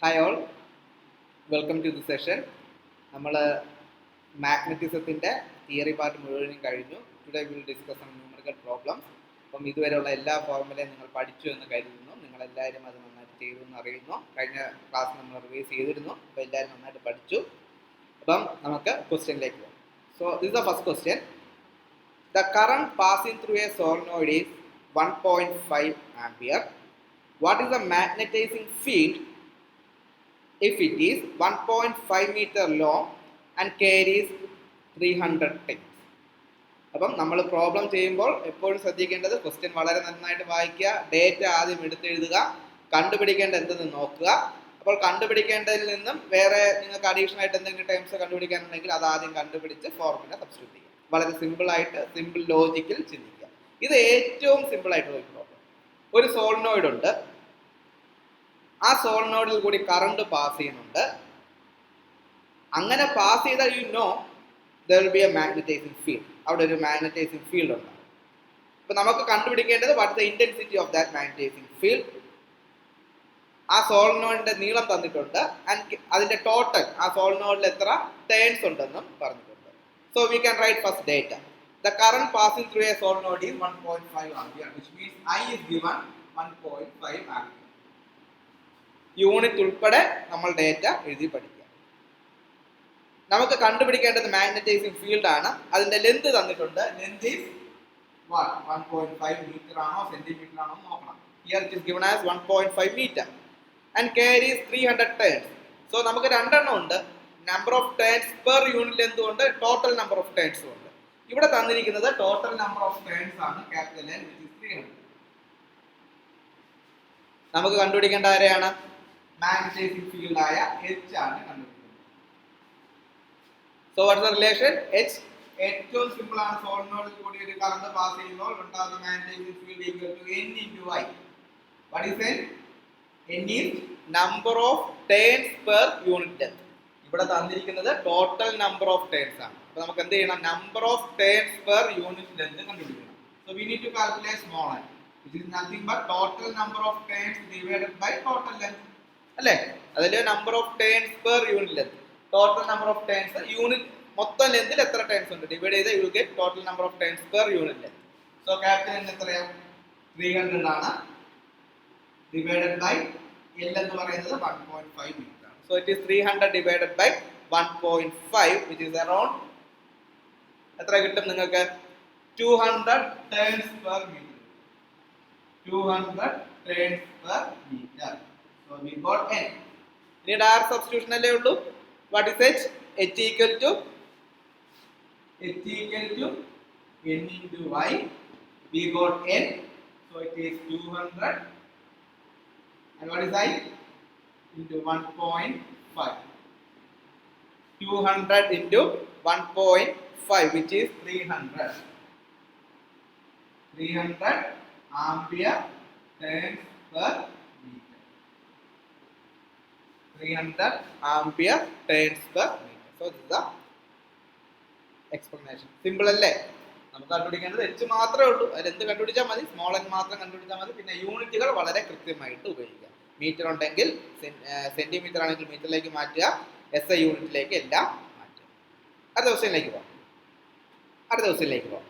Hi all, welcome to the session. നമ്മൾ മാഗ്നറ്റിസത്തിൻ്റെ theory part മുഴുവനും കഴിഞ്ഞു. Today will discuss some numerical problems. അപ്പം ഇതുവരെയുള്ള എല്ലാ ഫോർമുലയും നിങ്ങൾ പഠിച്ചു എന്ന് കരുതുന്നു. നിങ്ങളെല്ലാവരും അത് നന്നായിട്ട് ചെയ്തു എന്ന് അറിയുന്നു. കഴിഞ്ഞ ക്ലാസ് നമ്മൾ റിവൈസ് ചെയ്തിരുന്നു. അപ്പോൾ എല്ലാവരും നന്നായിട്ട് പഠിച്ചു. അപ്പം നമുക്ക് ക്വസ്റ്റ്യനിലേക്ക് പോകാം. So this the first question. The current passing through A solenoid is 1.5 ampere. What is the magnetising field if it is 1.5 meter long and carries 300 tons? അപ്പം നമ്മൾ പ്രോബ്ലം ചെയ്യുമ്പോൾ എപ്പോഴും ശ്രദ്ധിക്കേണ്ടത് ക്വസ്റ്റ്യൻ വളരെ നന്നായിട്ട് വായിക്കുക, ഡേറ്റ ആദ്യം എടുത്തെഴുതുക, കണ്ടുപിടിക്കേണ്ട എന്തെന്ന് നോക്കുക. അപ്പോൾ കണ്ടുപിടിക്കേണ്ടതിൽ നിന്നും വേറെ നിങ്ങൾക്ക് അഡീഷണൽ ആയിട്ട് എന്തെങ്കിലും ടൈംസ് കണ്ടുപിടിക്കാനുണ്ടെങ്കിൽ അത് ആദ്യം കണ്ടുപിടിച്ച് ഫോർമുല സബ്സ്റ്റിറ്റ്യൂട്ട് ചെയ്യുക. വളരെ സിമ്പിളായിട്ട് സിമ്പിൾ ലോജിക്കിൽ ചിന്തിക്കുക. ഇത് ഏറ്റവും സിമ്പിളായിട്ടുള്ള ഒരു പ്രോബ്ലം. ഒരു സോളിനോയിഡ് ഉണ്ട്, ആ സോളിനോയിഡിൽ കൂടി കറണ്ട് പാസ് ചെയ്യുന്നുണ്ട്. അങ്ങനെ പാസ് ചെയ്താൽ there will be a magnetizing field. അവിടെ ഒരു മാഗ്നറ്റൈസിങ് ഫീൽഡ് ഉണ്ടാകും. അപ്പോൾ നമുക്ക് കണ്ടുപിടിക്കേണ്ടത് what the intensity of that magnetizing field. ആ സോളിനോയിഡിന്റെ നീളം തന്നിട്ടുണ്ട്, ആൻഡ് അതിന്റെ ടോട്ടൽ ആ സോളിനോയിഡിൽ എത്ര ടേൺസ് ഉണ്ടെന്നും പറഞ്ഞിട്ടുണ്ട്. So we can right first data. The current passing through A solenoid is 1.5 ampere, which means I is given 1.5 ampere. Unit ഉൾപ്പെടെ നമ്മൾ ഡേറ്റ എഴുതി പഠിക്കുക. നമുക്ക് കണ്ടുപിടിക്കേണ്ടത് മാഗ്നറ്റൈസിങ് ഫീൽഡ് ആണ്. അതിന്റെ ലെന്ത് തന്നിട്ടുണ്ട്. ലെന്ത് ഈസ് 1.5 മീറ്റർ ആണോ സെന്റിമീറ്റർ ആണോ നോക്കണം. Here it is given as 1.5 metre and carries 300 turns. So നമുക്ക് രണ്ടെണ്ണം ഉണ്ട്. Number of turns per unit length ഉണ്ട്, ടോട്ടൽ നമ്പർ ഓഫ് ടേൺസും ഉണ്ട്. ഇവിടെ തന്നിരിക്കുന്നത് ടോട്ടൽ നമ്പർ ഓഫ് ടേൺസ് ആണ്, ക്യാപിറ്റൽ N, which is 300. നമുക്ക് കണ്ടുപിടിക്കേണ്ട ആരെയാണ്? മാഗ്നറ്റൈസിംഗ് ഫീൽഡ് ആയ H ആണ് കണ്ടുപിടിക്കുന്നത്. So what is the relation? H ഏറ്റവും സിമ്പിൾ ആണ്. സോളിനോയിഡിൽ കൂടി ഒരു കറന്റ് പാസ് ചെയ്യുമ്പോൾ ഉണ്ടാകുന്ന magnetising field equal to N into I. What is N? N is number of turns per unit length. ഇവിടെ തന്നിരിക്കുന്നത് ടോട്ടൽ നമ്പർ ഓഫ് ടേൺസ് ആണ്. അപ്പോൾ നമുക്ക് എന്ത് ചെയ്യണം? Number of turns per unit length കണ്ടുപിടിക്കണം. So we need to calculate small n, which is nothing but total number of turns divided by total length. അല്ലേ? അതിൽ number of turns per unit length. Total number of turns unit മൊത്തം ലെങ്തിൽ എത്ര turns ഉണ്ട് divide ചെയ്ത് you get total number of turns per unit length. So capital N എത്രയാണ്? 300 ആണ്. Divided by L എന്ന് പറയുന്നത് 1.5 മീറ്റർ ആണ്. So it is 300 divided by 1.5, which is around എത്ര കിട്ടും നിങ്ങൾക്ക്? 200 turns per metre. 200 turns per metre. So we got N. ഇനി direct substitution അല്ലേ ഉള്ളൂ. What is H? H equal to N into Y. We got N. So it is 200. And what is I? Into 1.5. 200 into 1.5, which is 300. 300 ampere turns per 300 ampere turns per meter. So this is the explanation. Simple അല്ലേ? നമുക്ക് കണ്ടുപിടിക്കേണ്ടത് H മാത്രമേ ഉള്ളൂ. അതിൽ എന്ത് കണ്ടുപിടിച്ചാൽ മതി? Small n മാത്രം കണ്ടുപിടിച്ചാൽ മതി. പിന്നെ യൂണിറ്റുകൾ വളരെ കൃത്യമായിട്ട് ഉപയോഗിക്കുക. മീറ്റർ ഉണ്ടെങ്കിൽ സെന്റിമീറ്റർ ആണെങ്കിൽ മീറ്ററിലേക്ക് മാറ്റുക, SI യൂണിറ്റിലേക്ക് എല്ലാം മാറ്റുക. അടുത്ത ക്വസ്റ്റ്യനിലേക്ക് പോകാം.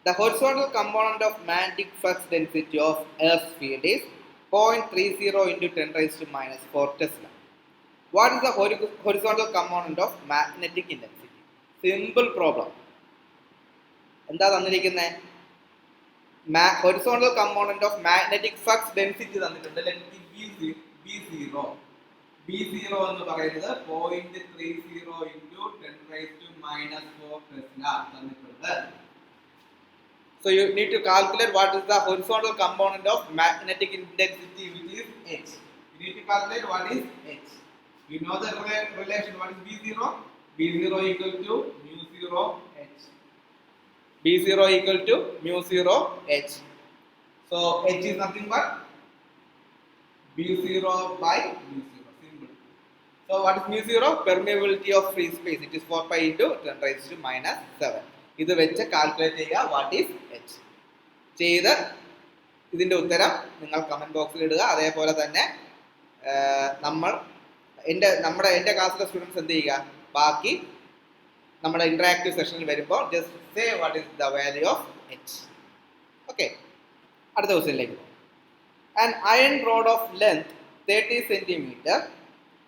The horizontal component of magnetic flux density of Earth's field is 0.30 into 10 raised to minus 4 Tesla. What is the horizontal component of magnetic intensity? Simple problem. എന്താ തന്നിരിക്കുന്നത്? Horizontal component of magnetic flux density തന്നിട്ടുണ്ട്. Let me B0. B0 എന്ന് പറയുന്നത് 0.30 into 10 raised to minus 4 Tesla തന്നിട്ടുണ്ട്. So you need to calculate what is the horizontal component of magnetic intensity, which is H. You need to calculate what is H. You know the relation. What is B0? B0 equal to mu 0 H. B0 equal to mu 0 H. So H is nothing but B0 by mu 0. Simple. So what is mu 0? Permeability of free space. It is 4 pi into 10 raised to minus 7. ഇത് വെച്ച് calculate ചെയ്യുക what is H. ചെയ്ത് ഇതിൻ്റെ ഉത്തരം നിങ്ങൾ comment ബോക്സിൽ ഇടുക. അതേപോലെ തന്നെ നമ്മൾ എൻ്റെ ക്ലാസ്സിലെ സ്റ്റുഡൻസ് എന്ത് ചെയ്യുക, ബാക്കി നമ്മുടെ ഇന്ററാക്റ്റീവ് സെഷനിൽ വരുമ്പോൾ just say what is the value of H. Okay, അടുത്ത ക്വസ്റ്റ്യനിലേക്ക് പോകും. An iron road of length 30 cm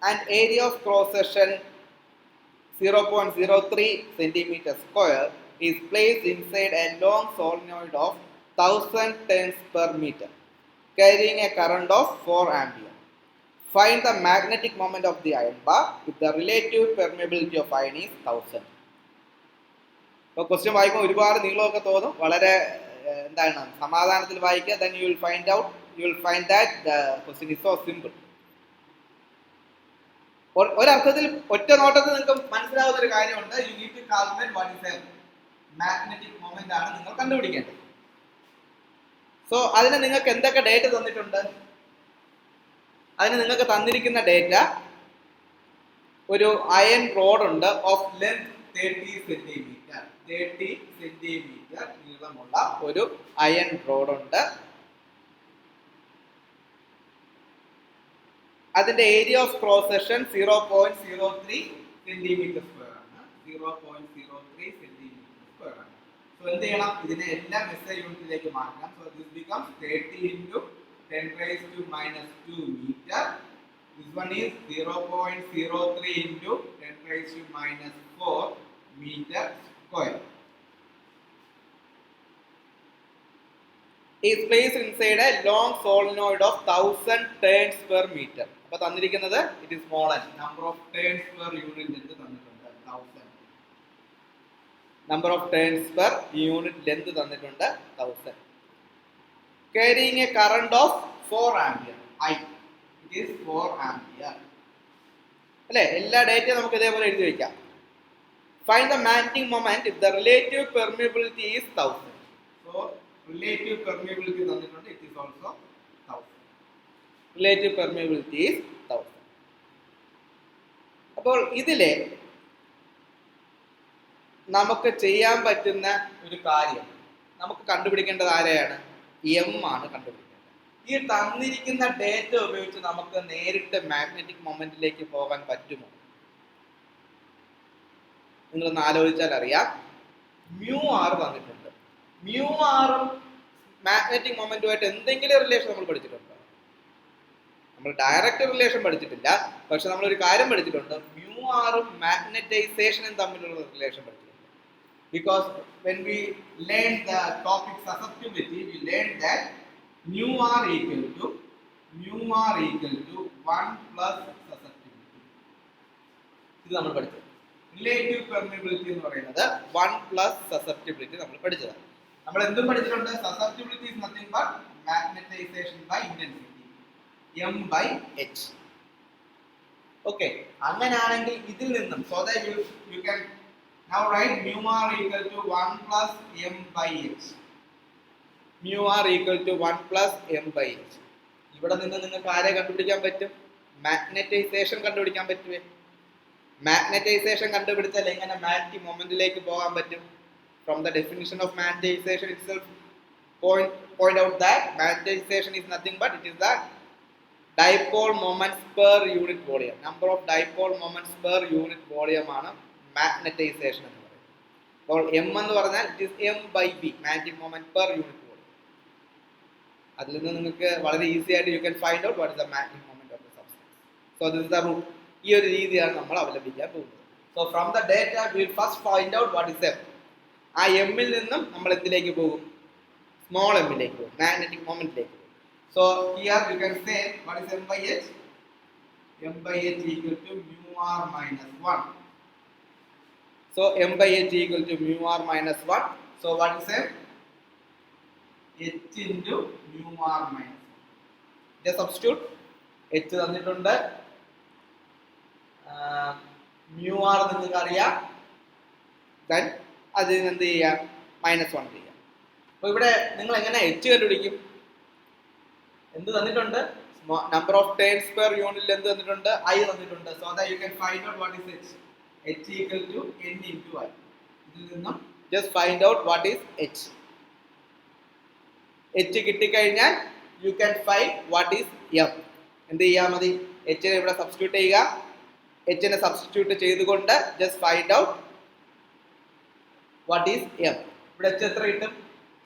and area of cross section 0.03 cm square is placed inside a long solenoid of 1000 turns per meter carrying a current of 4 ampere. Find the magnetic moment of the iron bar if the relative permeability of iron is 1000. അപ്പോൾ question വായിക്കുമ്പോൾ ഒരുപാട് നീളമൊക്കെ തോന്നും, വളരെ എന്താണ് സമാധാനത്തിൽ വായിക്കുക. then you will find that the question is so simple. ഒരർത്ഥത്തിൽ ഒറ്റ നോട്ടത്തിൽ നിങ്ങൾക്ക് മനസ്സിലാവുന്ന ഒരു കാര്യമുണ്ട്. You need to calculate what is a magnetic moment ആണ് നിങ്ങൾ കണ്ടുപിടിക്കേണ്ടത്. സോ അതിന് നിങ്ങൾക്ക് എന്തൊക്കെ ഡേറ്റ തന്നിട്ടുണ്ട്? അതിന് നിങ്ങൾക്ക് തന്നിരിക്കുന്ന ഡേറ്റ, ഒരു അയൺ റോഡ് ഉണ്ട് ഓഫ് ലെങ്ത് 30 സെന്റിമീറ്റർ നീളമുള്ള ഒരു അയൺ റോഡ് ഉണ്ട്. അതിന്റെ area of cross section 0.03 centimetre square ആണ്. 0.03 സെന്റിമീറ്റർ സ്ക്വയർ ആണ്. സോ എന്ത് ചെയ്യണം? ഇതിനെ എല്ലാം SI യൂണിറ്റിലേക്ക് മാറ്റണം. So this becomes 30 into 10 raised to minus 2 meter. This one is 0.03 into 10 raised to minus 4 meter square. Is placed inside a long solenoid of 1000 turns per meter. അപ്പോൾ തന്നിരിക്കുന്നത് it is small n, number of turns per unit length തന്നിട്ടുണ്ട് 1000. number of turns per unit length തന്നിട്ടുണ്ട് 1000. carrying a current of 4 ampere. I, it is 4 ampere. അല്ലേ? എല്ലാ ഡേറ്റയും നമുക്ക് ഇതേപോലെ എഴുതി വയ്ക്കാം. Find the magnetic moment if the relative permeability is 1000. So relative permeability തന്നിട്ടുണ്ട്, it is also 1000. relative permeability is 1000. അപ്പോൾ ഇതിലെ നമുക്ക് ചെയ്യാൻ പറ്റുന്ന ഒരു കാര്യം, നമുക്ക് കണ്ടുപിടിക്കേണ്ടത് ആരെയാണ്? എം ആണ് കണ്ടുപിടിക്കേണ്ടത്. ഈ തന്നിരിക്കുന്ന ഡേറ്റ ഉപയോഗിച്ച് നമുക്ക് നേരിട്ട് മാഗ്നറ്റിക് മൊമെന്റിലേക്ക് പോകാൻ പറ്റുമോ? നിങ്ങളൊന്ന് ആലോചിച്ചാൽ അറിയാം. μr തന്നിട്ടുണ്ട്. μrഉം മാഗ്നറ്റിക് മൊമെന്റുമായിട്ട് എന്തെങ്കിലും റിലേഷൻ നമ്മൾ പഠിച്ചിട്ടുണ്ടോ? നമ്മൾ ഡയറക്റ്റ് റിലേഷൻ പഠിച്ചിട്ടില്ല, പക്ഷെ നമ്മളൊരു കാര്യം പഠിച്ചിട്ടുണ്ട്, μrഉം മാഗ്നറ്റൈസേഷനും തമ്മിലുള്ള റിലേഷൻ പഠിച്ചിട്ടുണ്ട്. Because when we learned the topic susceptibility, we learned that μr equal to 1 plus susceptibility. ഇത് നമ്മൾ പഠിച്ചത്. റിലേറ്റീവ് പെർമിയബിലിറ്റി എന്ന് പറയുന്നത് 1 plus susceptibility നമ്മൾ പഠിച്ചതാണ്. നമ്മൾ എന്തും പഠിച്ചിട്ടുണ്ട്? susceptibility is nothing but magnetization by intensity, m/h. Okay, അങ്ങനെയാണെങ്കിൽ ഇതിൽ നിന്നും so that you can now write μr equal to 1 plus m/h. μr equal to 1 plus m/h. ഇവിടെ നിന്ന് നിങ്ങൾക്ക് ആരെ കണ്ടുപിടിക്കാൻ പറ്റും? മാഗ്നറ്റൈസേഷൻ കണ്ടുപിടിക്കാൻ പറ്റുമേ? മാഗ്നറ്റൈസേഷൻ കണ്ടുപിടിച്ചാൽ എങ്ങനെ മാഗ്നറ്റിക് മൊമെന്റിലേക്ക് പോകാൻ പറ്റും? From the definition of magnetization itself, point out that magnetization is nothing but it is the dipole moments per unit volume. Number of dipole moments per unit volume ആണ് magnetisation എന്ന് പറയുന്നത്. അപ്പോൾ m എന്ന് പറഞ്ഞാൽ it is m/v, magnetic moment per unit volume. അതിൽ നിന്ന് നിങ്ങൾക്ക് വളരെ ഈസി ആയിട്ട് you can find out what is the magnetic moment of the substance. So this is the rule. ഈ ഒരു രീതിയാണ് നമ്മൾ അവലംബിക്കാൻ പോകുന്നത്. So from the data we will first find out what is m. ആ എമ്മിൽ നിന്നും നമ്മൾ എന്തിലേക്ക് പോകും? സ്മോൾ എമ്മിലേക്ക് പോകും, മാഗ്നറ്റിക് മൊമെന്റിലേക്ക് പോകും. So here you can say what is m/h? m/h equal to μr minus 1. So m/h equal to μr minus 1. So what is m? h into μr minus 1. Just substitute. h തന്നിട്ടുണ്ട്, μr നിങ്ങൾക്ക് അറിയാം, then അതിന് എന്ത് ചെയ്യാം? -1 ചെയ്യാം. അപ്പോൾ ഇവിടെ നിങ്ങൾ എങ്ങനെ h കണ്ടുപിടിക്കും? എന്ത് തന്നിട്ടുണ്ട്? Number of turns per unit എന്ത് തന്നിട്ടുണ്ട്? I തന്നിട്ടുണ്ട്. So that you can find out what is h. h equal to n into I. ഇതിൽ നിന്നും just find out what is h. h കിട്ടിക്കഴിഞ്ഞാൽ you can find what is m. എന്ത് ചെയ്യാൻ മതി? എച്ചിനെ ഇവിടെ സബ്സ്റ്റിറ്റ്യൂട്ട് ചെയ്യുക. എച്ചിനെ സബ്സ്റ്റിറ്റ്യൂട്ട് ചെയ്തുകൊണ്ട് just find out what is M. ഇവിടെ എച്ച് എത്ര കിട്ടും?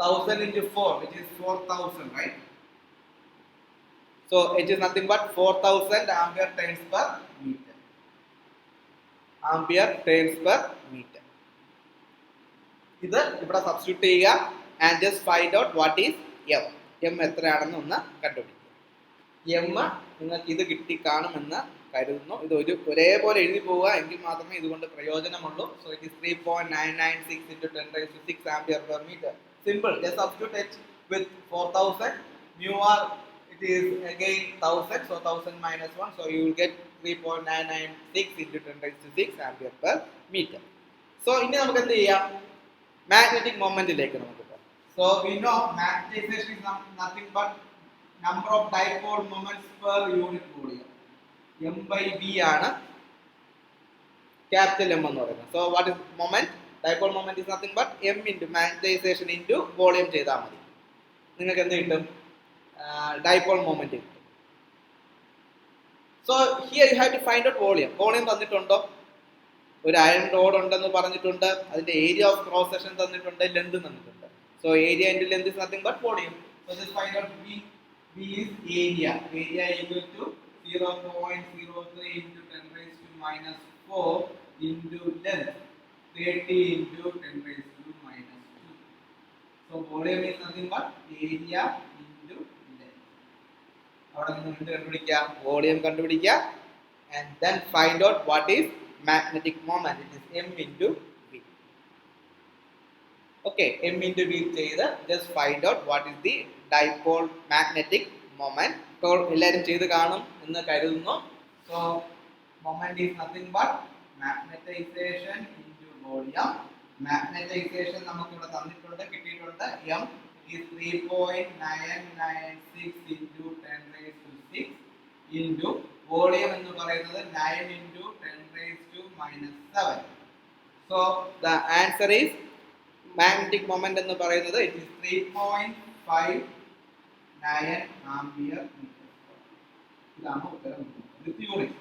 1000 into 4 which is 4000, right? So it is nothing but 4000 ampere turns per meter. Ampere turns per meter. ഇത് ഇവിടെ സബ്സ്റ്റിറ്റ്യൂട്ട് ചെയ്യുക and just find out what is m. m എത്രയാണെന്ന് ഒന്ന് കണ്ടുപിടിക്കുക. m നിങ്ങൾക്ക് ഇത് കിട്ടി കാണുമെന്ന് കരുതുന്നു. ഇത് ഒരേപോലെ എഴുതി പോവുക എങ്കിൽ മാത്രമേ ഇതുകൊണ്ട് പ്രയോജനമുള്ളൂ. So it is 3.996 into 10 raised to 6 ampere per meter. Simple. Just substitute it with 4000. Mu r it is again 1000. So 1000 minus 1. So you will get 3.996 into 10 raised to 6 ampere per meter. So ഇനി നമുക്ക് എന്ത് ചെയ്യാം? Magnetic momentലേക്ക് നമുക്ക് പോകാം. So we know magnetization is nothing but number of dipole moments per unit volume. M by V ആണ് capital M എന്ന് പറയുന്നത്. So what is moment? Dipole moment is nothing but M into magnetization into volume ചെയ്താൽ മതി. നിങ്ങൾക്ക് എന്ത് കിട്ടും? Dipole moment കിട്ടും. So here you have to find out volume. Volume തന്നിട്ടുണ്ടോ? ഒരു അയൺ റോഡ് ഉണ്ടെന്ന് പറഞ്ഞിട്ടുണ്ട്. അതിന്റെ ഏരിയ ഓഫ് ക്രോസ് സെക്ഷൻ തന്നിട്ടുണ്ട്, ലെന്ത് തന്നിട്ടുണ്ട്. So area into length is nothing but volume. So just find out V. V is area. Area equal to 0.03 into 10 raised to minus 4 into length 30 into 10 raised to minus 2. So volume is nothing but area into length. അവിടെ നിന്ന് എന്ത് കണ്ടുപിടിക്കുക? Volume കണ്ടുപിടിക്കുക and then find out what is magnetic moment. It is m into v. Okay, m into v ചെയ്ത് just find out what is the dipole magnetic moment. ഇപ്പോൾ എല്ലാവരും ചെയ്ത് കാണും എന്ന് കരുതുന്നു. So moment is nothing but magnetization into volume. Magnetization നമുക്ക് ഇവിടെ തന്നിട്ടുണ്ട്, കിട്ടിയിട്ടുണ്ട്. m is 3.996 into 10 raised to 6 into volume എന്ന് പറയുന്നത് 9 into 10 raised to minus 7. So the answer is magnetic moment എന്ന് പറയുന്നത് it is 3.59 ampere meter. ഇതാണ് ഉത്തരം. With unit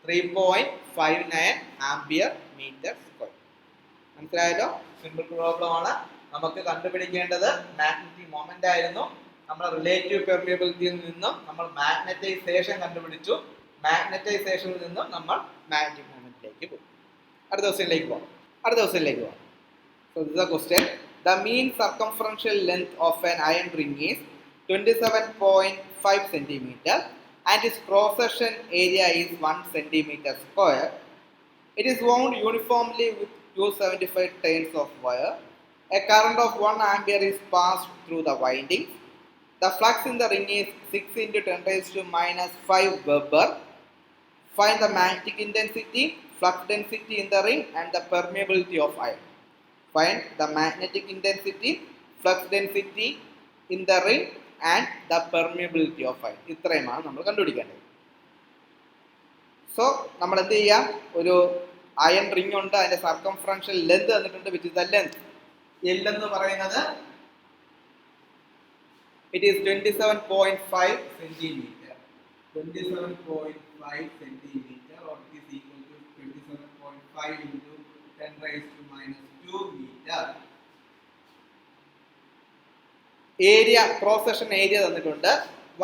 3.59 ampere meter square. മനസ്സിലായല്ലോ? സിമ്പിൾ പ്രോബ്ലം ആണ്. നമുക്ക് കണ്ടുപിടിക്കേണ്ടത് മാഗ്നറ്റിക് മൊമെന്റ് ആയിരുന്നു. നമ്മൾ റിലേറ്റീവ് പെർമിയബിലിറ്റിയിൽ നിന്നും നമ്മൾ മാഗ്നറ്റൈസേഷൻ കണ്ടുപിടിച്ചു. മാഗ്നറ്റൈസേഷനിൽ നിന്നും നമ്മൾ മാഗ്നറ്റിക് മൊമെന്റിലേക്ക് പോകും. അടുത്ത ക്വസ്റ്റ്യനിലേക്ക് പോകാം. So this is a question. The mean circumferential length of an iron ring is 27.5 cm and its cross section area is 1 cm square. It is wound uniformly with 275 turns of wire. A current of 1 ampere is passed through the windings. The flux in the ring is 6 into 10 raised to minus 5 Weber. Find the magnetic intensity, flux density in the ring and the permeability of iron. Find the magnetic intensity, flux density in the ring and the permeability of iron. ഇത്രയുമാണ് നമ്മൾ കണ്ടുപിടിക്കേണ്ടത്. So നമ്മൾ എന്ത് ചെയ്യാം? ഒരു iron ring ഉണ്ട്, അതിന്റെ circumferential length തന്നിട്ടുണ്ട്, which is the length. L എന്ന് പറയുന്നത് it is 27.5 centimeter. 27.5 centimeter or it is equal to 27.5 into 10 raised to minus 2 meter. Area, cross section area തന്നിട്ടുണ്ട്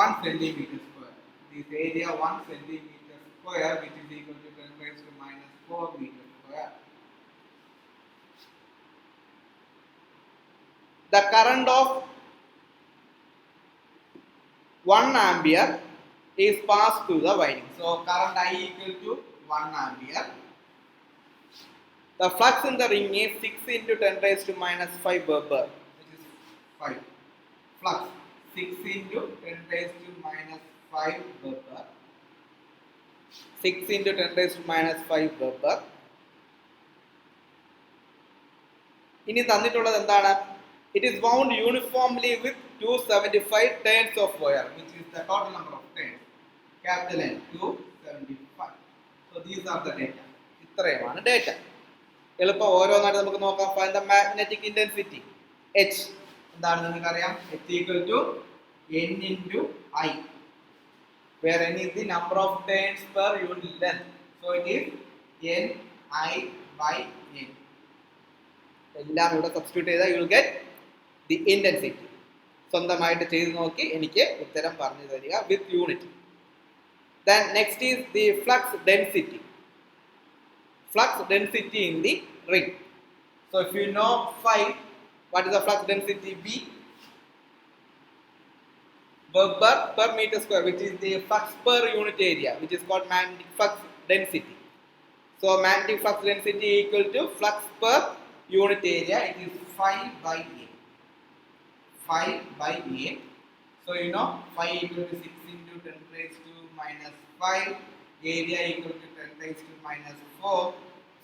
1 centimeter square. This area 1 centimeter square which is equal to 10 raised to minus 4 meter square. The current of 1 ampere is passed through the winding. So current I equal to 1 ampere. The flux in the ring is 6 into 10 raised to minus 5 Weber, which is 5. Flux 6 into 10 raised to minus 5 Weber. 6 into 10 raised to minus 5 Weber. ഇനി തന്നിട്ടുള്ളത് എന്താണ്? It is wound uniformly with 275 turns of wire, which is the total number of turns. Capital N 275. So these are the data. ഇത്രയുമാണ് data. എളുപ്പം ഓരോന്നായിട്ട് നമുക്ക് നോക്കാം. Find the magnetic intensity. H എന്താണ് നിങ്ങൾക്കറിയാം? H equal to N into I. where n is the number of turns per unit length. So it is n I by n. എല്ലാം ഇവിടെ substitute ചെയ്താൽ you will get the intensity. സ്വന്തമായിട്ട് ചെയ്ത് നോക്കി എനിക്ക് ഉത്തരം പറഞ്ഞു തരിക വിത്ത് unit. Then next is the flux density. Flux density in the ring. So if you know phi, what is the flux density? B Weber per meter square, which is the flux per unit area, which is called magnetic flux density. So magnetic flux density equal to flux per unit area. It is phi by A. Phi by A. So you know phi equal to 6 into 10 raised to minus 5. Area equal to 10 raised to minus 4.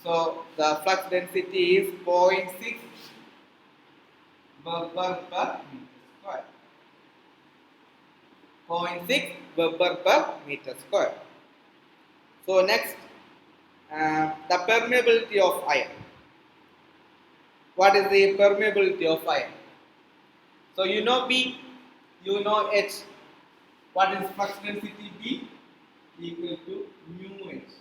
So the flux density is 0.6 Weber per meter square. 0.6 Weber per meter square. So next, the permeability of iron. What is the permeability of iron? So you know B, you know H. What is flux density B? Equal to mu H.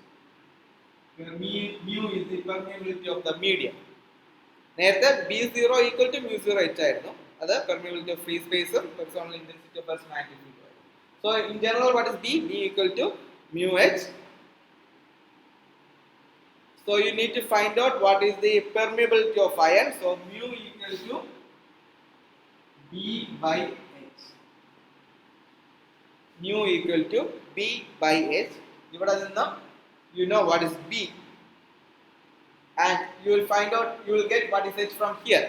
Where mu is the permeability of the medium. നേരത്തെ B0 equal to mu0 H ആയിരുന്നു. അത് permeability of free space, horizontal intensity of Earth's magnetic field. So in general, what is B? B equal to mu H. So you need to find out what is the permeability of iron. So mu equal to B by H. Mu equal to B by H. ഇവിടെ നിന്ന് you know what is B, and you will find out, you will get what is H from here.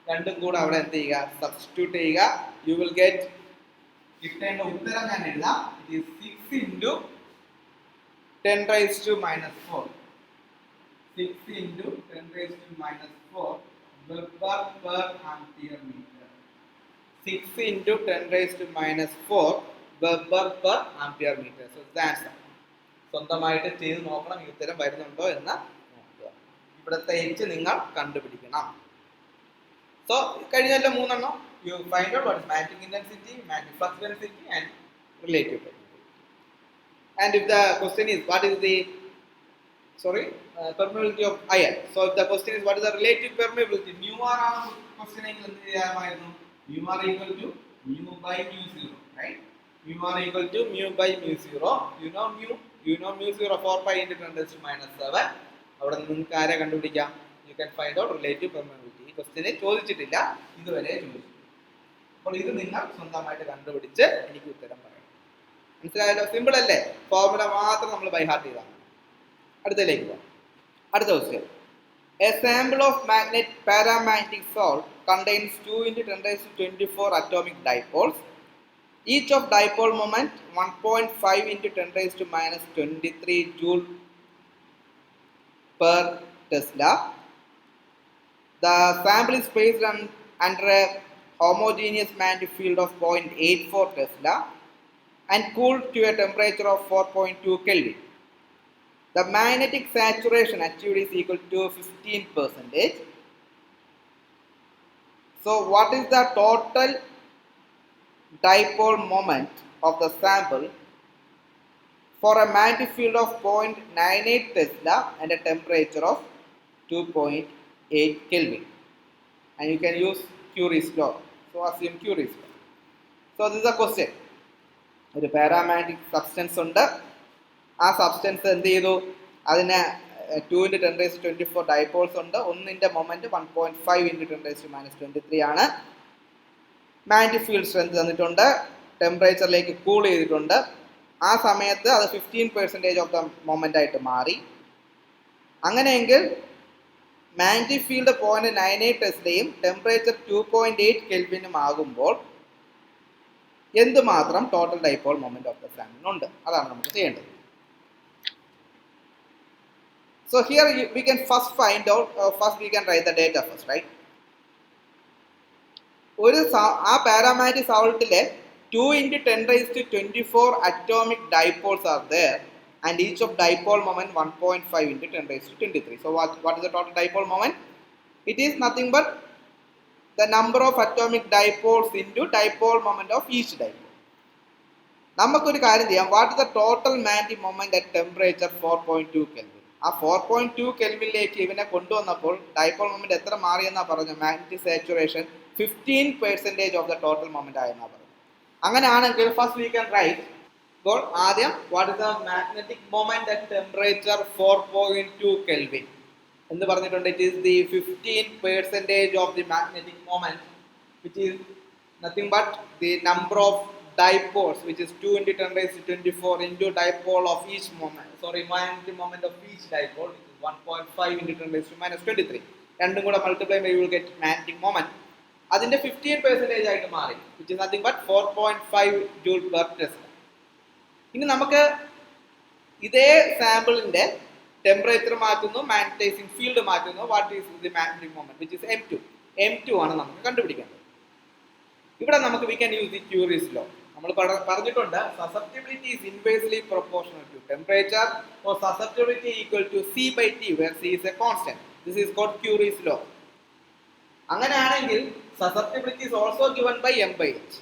രണ്ടും കൂടെ അവിടെ എന്ത് ചെയ്യുക, substitute ചെയ്യുക. You will get, കിട്ടേണ്ട ഉത്തരം ഞാൻ എഴുതാം. It is 6 into 10 raised to minus 4. 6 into 10 raised to minus 4 Weber per ampere meter. 6 into 10 raised to minus 4 Weber per ampere meter. So that's it. സ്വന്തമായിട്ട് ചെയ്ത് നോക്കണം ഈ ഉത്തരം വരുന്നുണ്ടോ എന്ന് നോക്കുക. ഇവിടുത്തെ H നിങ്ങൾ കണ്ടുപിടിക്കണം. സോ കഴിഞ്ഞല്ലോ മൂന്നെണ്ണം. You find out what is magnetic intensity, magnetic flux density, and relative permeability. And if the question is what is the permeability of iron, so if the question is what is the relative permeability, mu r ആണ് question എങ്കിൽ എന്ത് ചെയ്യാമായിരുന്നു? Mu r equal to mu by mu 0, right? Mu r equal to mu by mu 0. You know mu 0 4 pi into 10 raised to minus 7. അവിടെ നിങ്ങൾക്ക് ആരെ കണ്ടുപിടിക്കാം? You can find out relative permeability. ഈ ക്വസ്റ്റ്യനെ ചോദിച്ചിട്ടില്ല, ഇതുവരെ ചോദിച്ചു. അപ്പോൾ ഇത് നിങ്ങൾ സ്വന്തമായിട്ട് കണ്ടുപിടിച്ച് എനിക്ക് ഉത്തരം പറയണം. മനസ്സിലായല്ലോ? സിമ്പിൾ അല്ലേ? ഫോർമുല മാത്രം നമ്മൾ ബൈ ഹാർട്ട് ചെയ്താൽ. അടുത്തതിലേക്ക് പോകാം. അടുത്ത question. A sample of paramagnetic salt contains 2 into 10 raised to 24 atomic dipoles. Each of dipole moment 1.5 into 10 raised to minus 23 joule per Tesla. The sample is placed under a homogeneous magnetic field of 0.84 Tesla and cooled to a temperature of 4.2 Kelvin. The magnetic saturation achieved is equal to 15%. So what is the total dipole moment of the sample for a magnetic field of 0.98 Tesla and a temperature of 2.8 Kelvin? And you can use Curie's law. So assume Curie's law. So this is a question. ഒരു paramagnetic substance ഉണ്ട്. ആ substance എന്ത് ചെയ്തു? അതിന് 2 into 10 raised to 24 dipoles ഉണ്ട്. ഒന്നിൻ്റെ moment 1.5 into 10 raised to minus 23 ആണ്. Magnetic field strength തന്നിട്ടുണ്ട്. ടെമ്പറേച്ചറിലേക്ക് കൂൾ ചെയ്തിട്ടുണ്ട്. ആ സമയത്ത് അത് 15% ഓഫ് ദ മൊമെൻ്റ് ആയിട്ട് മാറി. അങ്ങനെയെങ്കിൽ മാഗ്നറ്റിക് ഫീൽഡ് 0.98 ടെസ്ലയും ടെമ്പറേച്ചർ 2.8 കെൽവിനും ആകുമ്പോൾ എന്തുമാത്രം total dipole moment of the സാമ്പിളിനുണ്ട്? അതാണ് നമുക്ക് ചെയ്യേണ്ടത്. So here we can first find out, first we can write the data first, right? ആ paramagnetic സോൾട്ടിലെ 2 into 10 raised to 24 atomic dipoles are there, and each of dipole moment 1.5 into 10 raised to 23. So what is the total dipole moment? It is nothing but the number of atomic dipoles into dipole moment of each dipole. നമുക്കൊരു കാര്യം ചെയ്യാം. What is the total magnetic moment at temperature 4.2 kelvin. ആ 4.2 കെൽവിനിലേക്ക് ഇവനെ കൊണ്ടുവന്നപ്പോൾ dipole moment എത്ര മാറിയെന്നാ പറഞ്ഞു? Magnetic saturation 15% of the total moment ആയെന്നാ പറഞ്ഞു. അങ്ങനെയാണെങ്കിൽ ഫസ്റ്റ് വി ക്യാൻ റൈറ്റ്. അപ്പോൾ ആദ്യം what is the magnetic moment at temperature 4.2 kelvin എന്ന് പറഞ്ഞിട്ടുണ്ട്. It is the 15% of the magnetic moment which is nothing but the number of dipoles, which is 2 into 10 raised to 24 into dipole of each moment, magnetic moment of each dipole, which is 1.5 into 10 raised to minus 23. രണ്ടും കൂടെ multiply ചെയ്യുമ്പോൾ you will get magnetic moment. അതിന്റെ 15% ആയിട്ട് മാറി, which is nothing but 4.5 joule per Tesla. ഇനി നമുക്ക് ഇതേ സാമ്പിളിന്റെ ടെമ്പറേച്ചർ മാറ്റുന്നു, മാഗ്നറ്റൈസിംഗ് ഫീൽഡ് മാറ്റുന്നു. What is the magnetic moment, which is m2 ആണ് നമുക്ക് കണ്ടുപിടിക്കേണ്ടത്. ഇവിടെ നമുക്ക് we can use the Curie's law. നമ്മൾ പറഞ്ഞിട്ടുണ്ട് susceptibility is inversely proportional to temperature or susceptibility equal to c by t where c is a constant. This is called Curie's law. അങ്ങനെയാണെങ്കിൽ susceptibility is also given by m by h.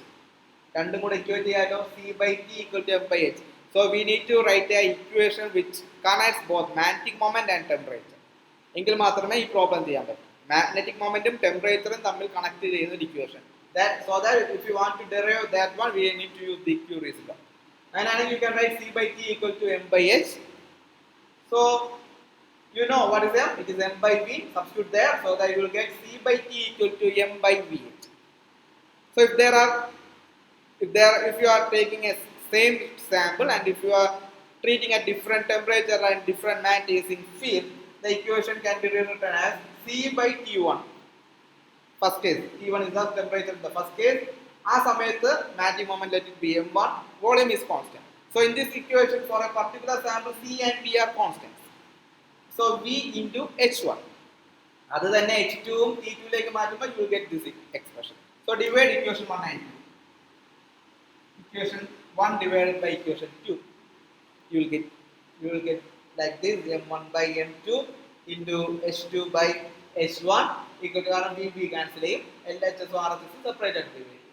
രണ്ടും കൂടെ equate ചെയ്യാലോ. c by t equal to m by h. So we need to write a equation which connects both magnetic moment and temperature. എങ്കിൽ മാത്രമേ ഈ problem ചെയ്യാൻ പറ്റൂ. Magnetic momentum ടെമ്പറേച്ചറും തമ്മിൽ connect ചെയ്യുന്ന ഒരു equation. So that if you want to derive that one, we need to use the Curie's law. And you can write c by t equal to m by h. So you know what is m? It is m by v. Substitute there, so that you will get c by t equal to m by v. So if you are taking a same sample and if you are treating a different temperature and different magnetic field, the equation can be rewritten as c by t1. First case, T1 is the temperature in the first case. ആ സമയത്ത് magnetic moment let it be m1, volume is constant. So in this equation for a particular sample C and V are constants. So V into H1. അത് തന്നെ H2 ഉം T2 ലേക്ക് മാറ്റുമ്പോൾ you will get this expression. So divide equation 1 and 2. Equation 1 divided by equation 2. You will get like this, m1 by m2 into h2 by h1 equal to കാരണം v cancel ചെയ്യും. LHS RHS separated divide.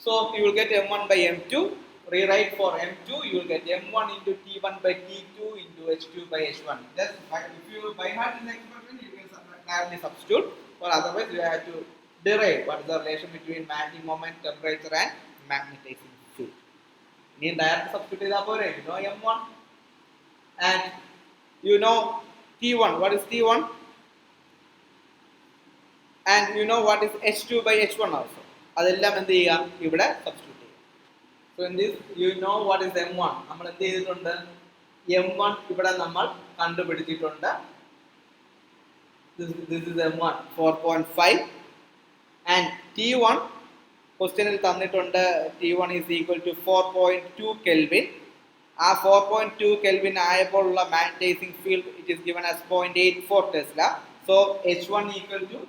So you will get m1 by m2. Rewrite for m2, you will get m1 into t1 by t2 into h2 by h1. Just if you by heart this expression, you can directly substitute, or otherwise you have to derive what is the relation between magnetic moment, temperature and magnetizing field. You direct substitute ചെയ്താൽ പോരെ. You know m1 and you know t1. What is t1? And you know what is h2 by h1 also. അതെല്ലാം എന്ത് ചെയ്യാം, ഇവിടെ substitute ചെയ്യാം. So in this you know what is m1. നമ്മൾ എന്ത് ചെയ്തിട്ടുണ്ട്, m1 ഇവിടെ നമ്മൾ കണ്ടുപിടിച്ചിട്ടുണ്ട്. This is m1 4.5 and t1 ക്വസ്റ്റ്യനിൽ തന്നിട്ടുണ്ട് t1 is equal to 4.2 Kelvin. ആ 4.2 Kelvin ആയപ്പോൾ ഉള്ള magnetising field it is given as 0.84 Tesla. So h1 equal to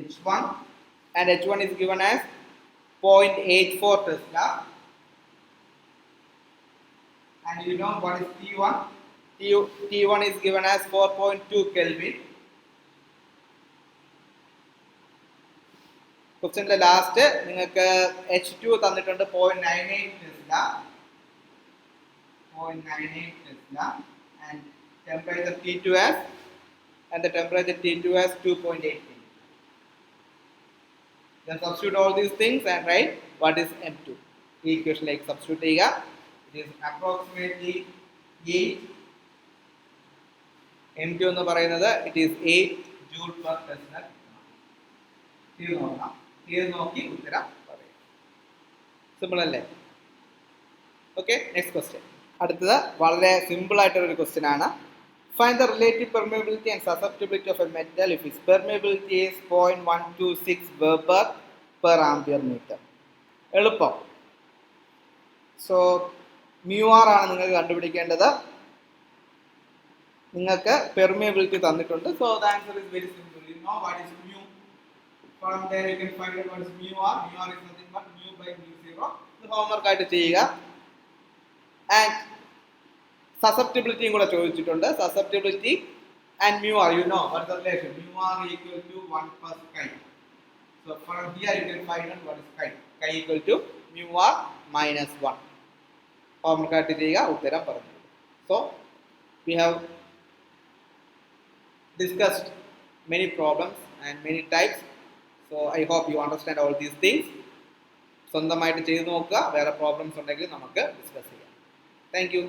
h1 and h1 is given as 0.84 Tesla. And you know what is t1? T1 is given as 4.2 Kelvin. ക്വസ്റ്റ്യനിലെ last നിങ്ങൾക്ക് h2 തന്നിട്ടുണ്ട് 0.98 Tesla, 0.98 Tesla and temperature T2 as and the temperature T2 as 2.8. Then substitute all these things and write what is m2. ഈ ഇക്വേഷനിലേക്ക് substitute ചെയ്യുക. It is approximately 8. m2 എന്ന് പറയുന്നത് it is 8 joule per Tesla. ഇത് നോക്കാം, ഇത് നോക്കി ഉത്തരം പറയാം. സിമ്പിൾ അല്ലേ? Okay, next question. അടുത്തത് വളരെ സിമ്പിൾ ആയിട്ടുള്ള ക്വസ്റ്റ്യൻ ആണ്. Find the relative permeability and susceptibility of a metal if its permeability is 0.126 Weber per ampere meter. എളുപ്പം. സോ μr ആണ് നിങ്ങൾക്ക് കണ്ടുപിടിക്കേണ്ടത്. നിങ്ങൾക്ക് പെർമിയബിലിറ്റി തന്നിട്ടുണ്ട്. So the answer is very simple. You know what is mu. From there you can find out what is μr. μr is nothing but mu by mu0. ഇത് homework ആയിട്ട് ചെയ്യുക. And susceptibility കൂടെ ചോദിച്ചിട്ടുണ്ട്. Susceptibility and μr, you know what is the relation? μr equal to 1 plus chi. So from here you can find out what is chi. Chi equal to mu r -1. Formula കാട്ടി ചെയ്യുക, ഉത്തരം പറഞ്ഞു. So we have discussed many problems and many types. So I hope you understand all these things. സ്വന്തമായിട്ട് ചെയ്ത് നോക്കുക. വേറെ problems ഉണ്ടെങ്കിൽ നമുക്ക് ഡിസ്കസ് ചെയ്യാം. Thank you.